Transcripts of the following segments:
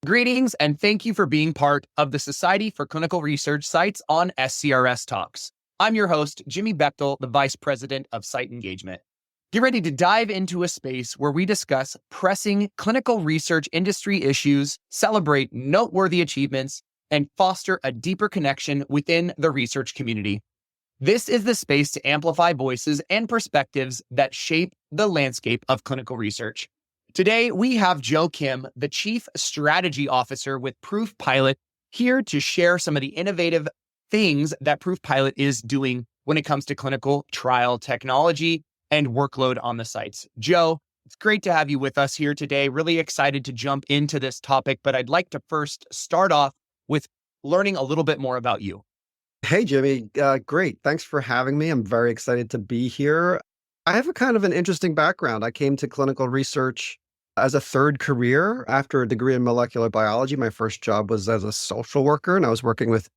Greetings, and thank you for being part of the Society for Clinical Research Sites on SCRS Talks. I'm your host, Jimmy Bechtel, the Vice President of Site Engagement. Get ready to dive into a space where we discuss pressing clinical research industry issues, celebrate noteworthy achievements, and foster a deeper connection within the research community. This is the space to amplify voices and perspectives that shape the landscape of clinical research. Today, we have Joe Kim, the Chief Strategy Officer with ProofPilot, here to share some of the innovative things that ProofPilot is doing when it comes to clinical trial technology and workload on the sites. Joe, it's great to have you with us here today. Really excited to jump into this topic, but I'd like to first start off with learning a little bit more about you. Hey, Jimmy. Great. Thanks for having me. I'm very excited to be here. I have a kind of an interesting background. I came to clinical research as a third career after a degree in molecular biology. My first job was as a social worker, and I was working with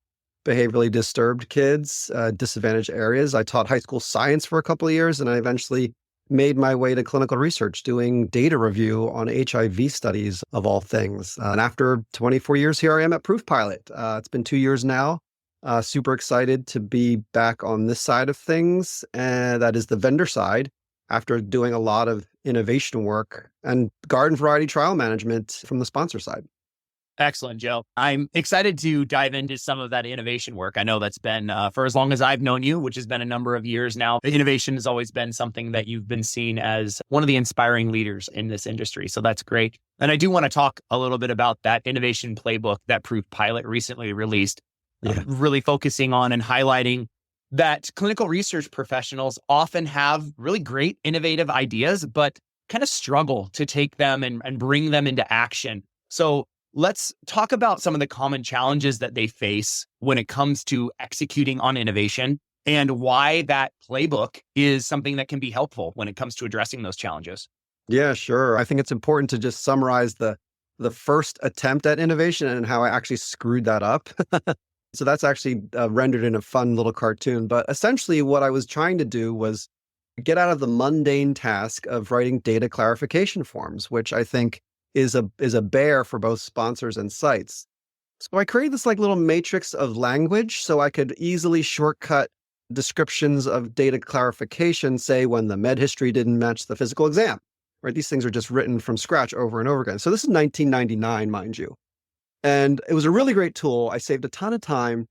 behaviorally disturbed kids, disadvantaged areas. I taught high school science for a couple of years, and I eventually made my way to clinical research, doing data review on HIV studies of all things. And after 24 years, here I am at ProofPilot. It's been 2 years now. Super excited to be back on this side of things, and that is the vendor side, after doing a lot of innovation work and garden variety trial management from the sponsor side. Excellent, Joe. I'm excited to dive into some of that innovation work. I know that's been for as long as I've known you, which has been a number of years now. Innovation has always been something that you've been seen as one of the inspiring leaders in this industry. So that's great. And I do want to talk a little bit about that innovation playbook that ProofPilot recently released, really focusing on and highlighting that clinical research professionals often have really great innovative ideas, but kind of struggle to take them and bring them into action. So let's talk about some of the common challenges that they face when it comes to executing on innovation and why that playbook is something that can be helpful when it comes to addressing those challenges. Yeah, sure. I think it's important to just summarize the first attempt at innovation and how I actually screwed that up. So that's actually rendered in a fun little cartoon. But essentially what I was trying to do was get out of the mundane task of writing data clarification forms, which I think is a bear for both sponsors and sites. So I created this like little matrix of language so I could easily shortcut descriptions of data clarification, say when the med history didn't match the physical exam, right? These things are just written from scratch over and over again. So this is 1999, mind you. And it was a really great tool. I saved a ton of time,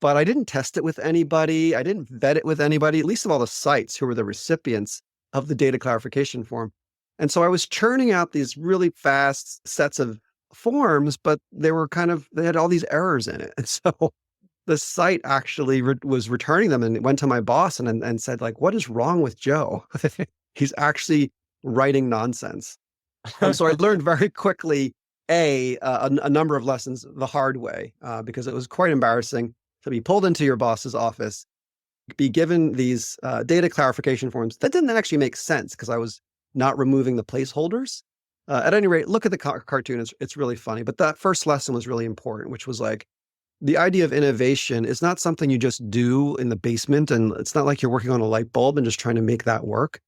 but I didn't test it with anybody. I didn't vet it with anybody, at least of all the sites who were the recipients of the data clarification form. And so I was churning out these really fast sets of forms, but they had all these errors in it. And so the site actually was returning them, and it went to my boss and said, like, what is wrong with Joe? He's actually writing nonsense. And so I learned very quickly a number of lessons the hard way, because it was quite embarrassing to be pulled into your boss's office, be given these data clarification forms that didn't actually make sense because I was not removing the placeholders. At any rate, look at the cartoon. It's really funny. But that first lesson was really important, which was like, the idea of innovation is not something you just do in the basement, and it's not like you're working on a light bulb and just trying to make that work.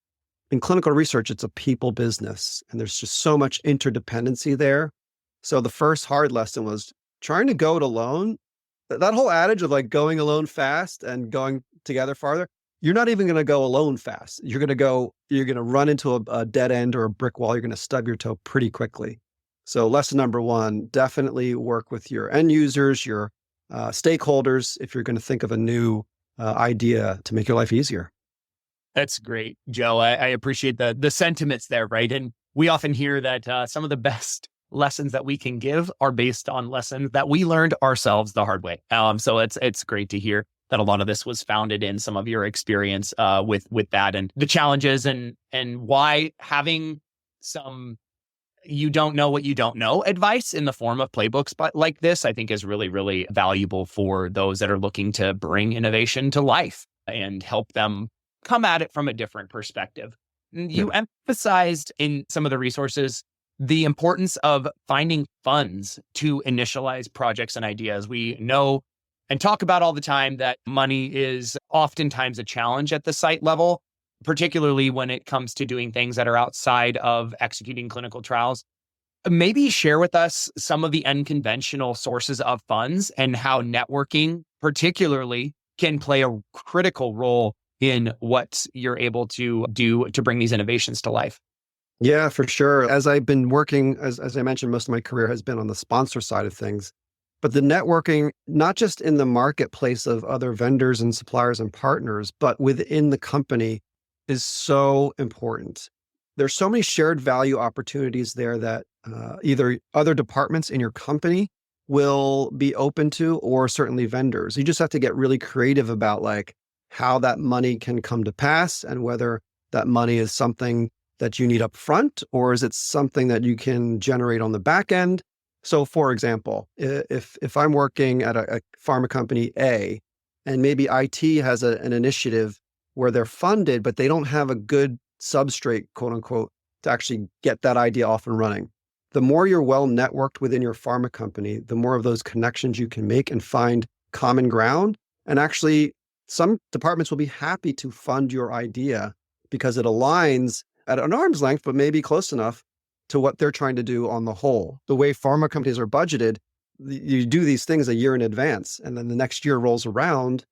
In clinical research, it's a people business, and there's just so much interdependency there. So the first hard lesson was trying to go it alone. That whole adage of like going alone fast and going together farther, you're not even going to go alone fast. You're going to run into a dead end or a brick wall. You're going to stub your toe pretty quickly. So lesson number one, definitely work with your end users, your stakeholders, if you're going to think of a new idea to make your life easier. That's great, Joe. I appreciate the sentiments there, right? And we often hear that some of the best lessons that we can give are based on lessons that we learned ourselves the hard way. So it's great to hear that a lot of this was founded in some of your experience with that and the challenges and why having some you don't know what you don't know advice in the form of playbooks but like this, I think is really, really valuable for those that are looking to bring innovation to life and help them come at it from a different perspective. You emphasized in some of the resources the importance of finding funds to initialize projects and ideas. We know and talk about all the time that money is oftentimes a challenge at the site level, particularly when it comes to doing things that are outside of executing clinical trials. Maybe share with us some of the unconventional sources of funds and how networking, particularly, can play a critical role in what you're able to do to bring these innovations to life. Yeah, for sure. As I've been working, as I mentioned, most of my career has been on the sponsor side of things. But the networking, not just in the marketplace of other vendors and suppliers and partners, but within the company is so important. There's so many shared value opportunities there that either other departments in your company will be open to, or certainly vendors. You just have to get really creative about like how that money can come to pass and whether that money is something that you need up front, or is it something that you can generate on the back end? So for example, if I'm working at a pharma company A, and maybe IT has an initiative where they're funded, but they don't have a good substrate, quote unquote, to actually get that idea off and running. The more you're well networked within your pharma company, the more of those connections you can make and find common ground. And actually, some departments will be happy to fund your idea because it aligns at an arm's length, but maybe close enough to what they're trying to do on the whole. The way pharma companies are budgeted, you do these things a year in advance, and then the next year rolls around,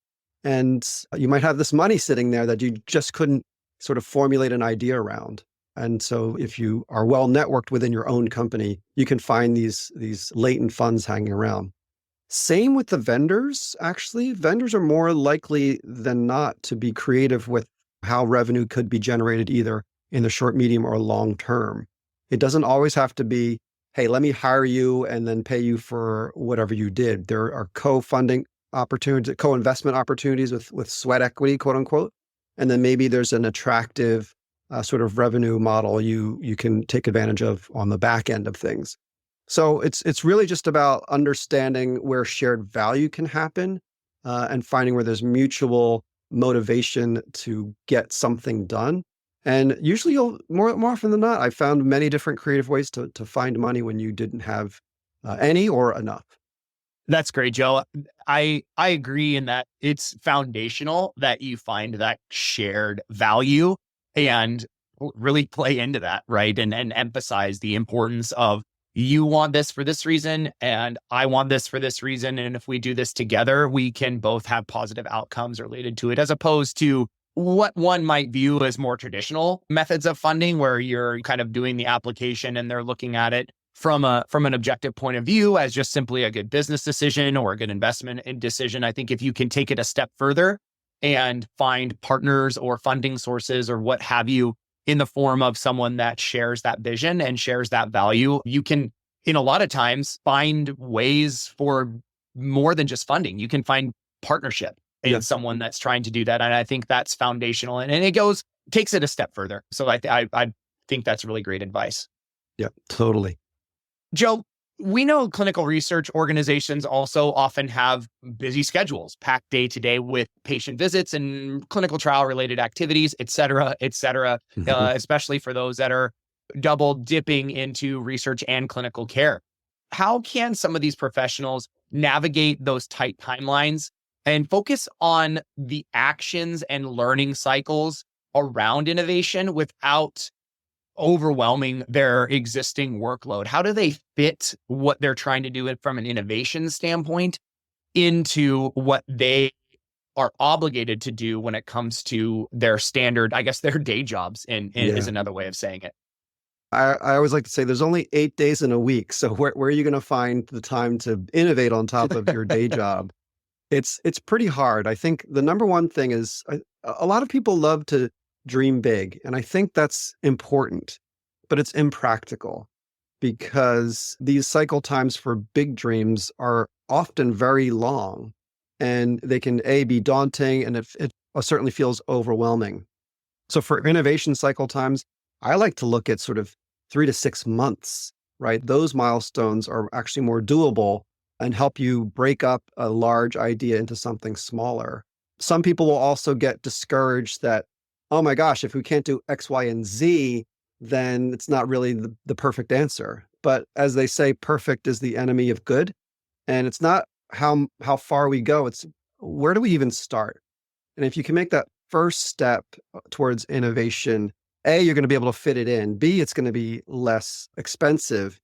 and you might have this money sitting there that you just couldn't sort of formulate an idea around. And so if you are well networked within your own company, you can find these latent funds hanging around. Same with the vendors, actually. Vendors are more likely than not to be creative with how revenue could be generated either in the short, medium, or long term. It doesn't always have to be, hey, let me hire you and then pay you for whatever you did. There are co-funding opportunities, co-investment opportunities with sweat equity, quote unquote. And then maybe there's an attractive sort of revenue model you can take advantage of on the back end of things. So it's really just about understanding where shared value can happen and finding where there's mutual motivation to get something done. And usually you'll more often than not, I've found many different creative ways to find money when you didn't have any or enough. That's great, Joe. I agree in that it's foundational that you find that shared value and really play into that, right? And emphasize the importance of you want this for this reason and I want this for this reason. And if we do this together, we can both have positive outcomes related to it, as opposed to what one might view as more traditional methods of funding, where you're kind of doing the application and they're looking at it from an objective point of view as just simply a good business decision or a good investment decision. I think if you can take it a step further and find partners or funding sources or what have you in the form of someone that shares that vision and shares that value, you can, in a lot of times, find ways for more than just funding. You can find partnership in someone that's trying to do that. And I think that's foundational. And it takes it a step further. So I think that's really great advice. Yeah, totally. Joe, we know clinical research organizations also often have busy schedules, packed day to day with patient visits and clinical trial related activities, et cetera, especially for those that are double dipping into research and clinical care. How can some of these professionals navigate those tight timelines and focus on the actions and learning cycles around innovation without overwhelming their existing workload? How do they fit what they're trying to do from an innovation standpoint into what they are obligated to do when it comes to their standard, I guess, their day jobs, is another way of saying it. I always like to say there's only 8 days in a week. So where are you going to find the time to innovate on top of your day job? It's pretty hard. I think the number one thing is a lot of people love to dream big. And I think that's important, but it's impractical because these cycle times for big dreams are often very long and they can be daunting, and it certainly feels overwhelming. So for innovation cycle times, I like to look at sort of 3 to 6 months, right? Those milestones are actually more doable and help you break up a large idea into something smaller. Some people will also get discouraged that, oh my gosh, if we can't do X, Y, and Z, then it's not really the perfect answer. But as they say, perfect is the enemy of good. And it's not how far we go, it's where do we even start? And if you can make that first step towards innovation, A, you're going to be able to fit it in. B, it's going to be less expensive.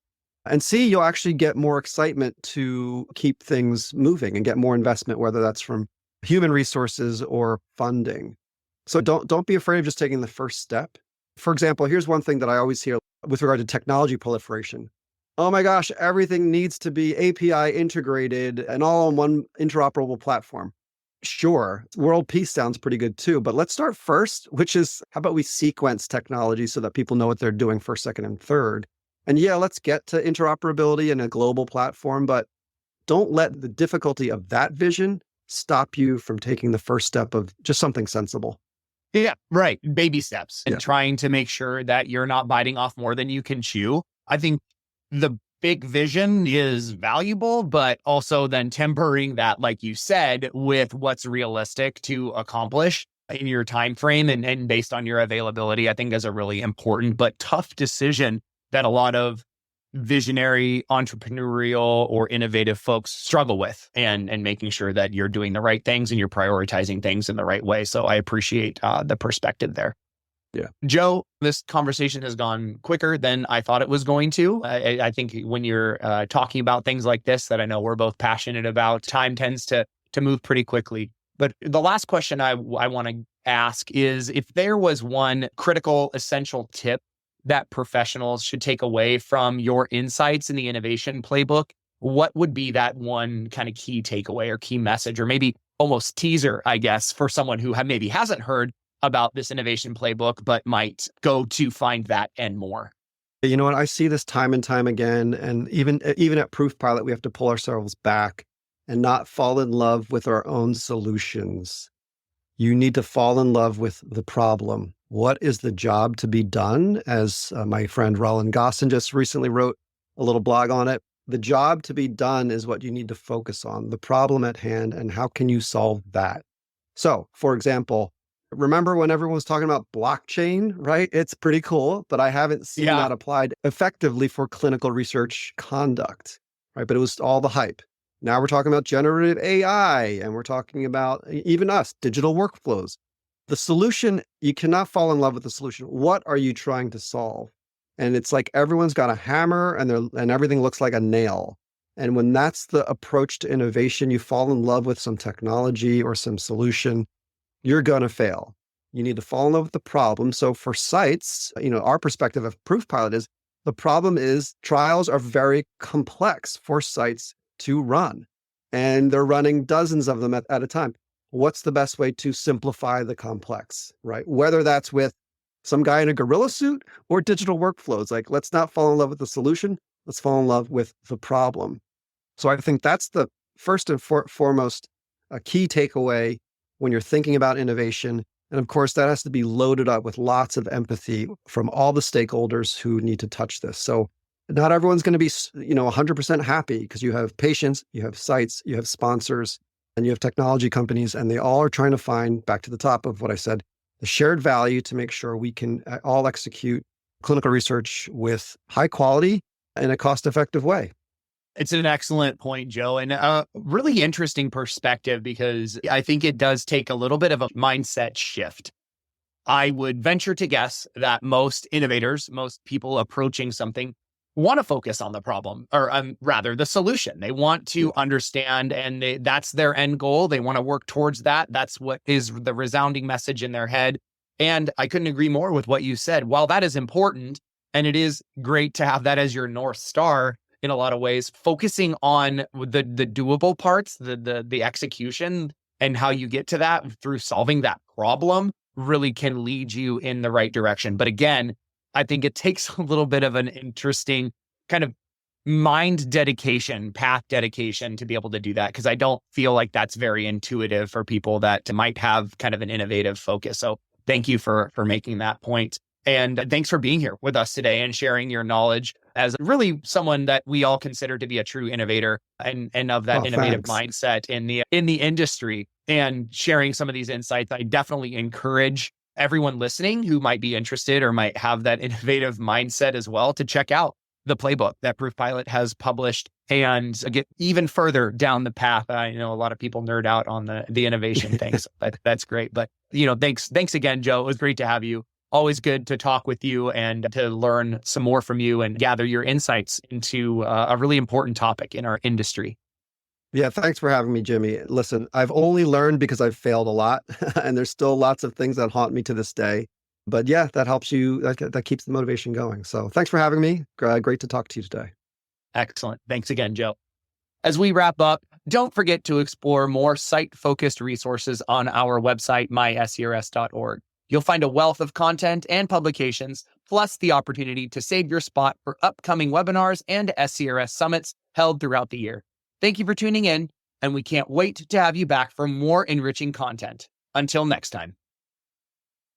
And C, you'll actually get more excitement to keep things moving and get more investment, whether that's from human resources or funding. So don't be afraid of just taking the first step. For example, here's one thing that I always hear with regard to technology proliferation. Oh my gosh, everything needs to be API integrated and all on one interoperable platform. Sure, world peace sounds pretty good too, but let's start first, which is how about we sequence technology so that people know what they're doing first, second, and third. And yeah, let's get to interoperability in a global platform, but don't let the difficulty of that vision stop you from taking the first step of just something sensible. Yeah, right. Baby steps and Yeah. trying to make sure that you're not biting off more than you can chew. I think the big vision is valuable, but also then tempering that, like you said, with what's realistic to accomplish in your time frame and based on your availability, I think is a really important but tough decision that a lot of visionary, entrepreneurial, or innovative folks struggle with, and making sure that you're doing the right things and you're prioritizing things in the right way. So I appreciate the perspective there. Yeah. Joe, this conversation has gone quicker than I thought it was going to. I think when you're talking about things like this that I know we're both passionate about, time tends to move pretty quickly. But the last question I want to ask is, if there was one critical, essential tip that professionals should take away from your insights in the innovation playbook, what would be that one kind of key takeaway or key message, or maybe almost teaser, I guess, for someone who maybe hasn't heard about this innovation playbook, but might go to find that and more? You know what? I see this time and time again. And even at ProofPilot, we have to pull ourselves back and not fall in love with our own solutions. You need to fall in love with the problem. What is the job to be done? As my friend Roland Gossin just recently wrote a little blog on it. The job to be done is what you need to focus on, the problem at hand, and how can you solve that? So, for example, remember when everyone was talking about blockchain, right? It's pretty cool, but I haven't seen that applied effectively for clinical research conduct, right? But it was all the hype. Now we're talking about generative AI, and we're talking about, even us, digital workflows. The solution, you cannot fall in love with the solution. What are you trying to solve? And it's like everyone's got a hammer and everything looks like a nail. And when that's the approach to innovation, you fall in love with some technology or some solution, you're going to fail. You need to fall in love with the problem. So for sites, our perspective of ProofPilot is the problem is trials are very complex for sites to run, and they're running dozens of them at a time. What's the best way to simplify the complex, right? Whether that's with some guy in a gorilla suit or digital workflows, like let's not fall in love with the solution, let's fall in love with the problem. So I think that's the first and foremost a key takeaway when you're thinking about innovation. And of course, that has to be loaded up with lots of empathy from all the stakeholders who need to touch this. So not everyone's going to be, 100% happy, because you have patients, you have sites, you have sponsors, and you have technology companies, and they all are trying to find, back to the top of what I said, the shared value to make sure we can all execute clinical research with high quality in a cost-effective way. It's an excellent point, Joe, and a really interesting perspective, because I think it does take a little bit of a mindset shift. I would venture to guess that most innovators, most people approaching something, want to focus on the problem, or rather the solution. They want to understand, and that's their end goal. They want to work towards that. That's what is the resounding message in their head. And I couldn't agree more with what you said. While that is important, and it is great to have that as your North Star in a lot of ways, focusing on the doable parts, the execution, and how you get to that through solving that problem really can lead you in the right direction. But again, I think it takes a little bit of an interesting kind of mind dedication, path dedication to be able to do that, because I don't feel like that's very intuitive for people that might have kind of an innovative focus. So thank you for making that point. And thanks for being here with us today and sharing your knowledge as really someone that we all consider to be a true innovator and of that innovative mindset in the industry, and sharing some of these insights. I definitely encourage everyone listening who might be interested or might have that innovative mindset as well to check out the playbook that ProofPilot has published and get even further down the path. I know a lot of people nerd out on the innovation things. That's great. But thanks again, Joe. It was great to have you Always good to talk with you and to learn some more from you and gather your insights into a really important topic in our industry. Yeah, thanks for having me, Jimmy. Listen, I've only learned because I've failed a lot, and there's still lots of things that haunt me to this day. But yeah, that helps you, that keeps the motivation going. So thanks for having me. Great to talk to you today. Excellent. Thanks again, Joe. As we wrap up, don't forget to explore more site-focused resources on our website, myscrs.org. You'll find a wealth of content and publications, plus the opportunity to save your spot for upcoming webinars and SCRS summits held throughout the year. Thank you for tuning in, and we can't wait to have you back for more enriching content. Until next time.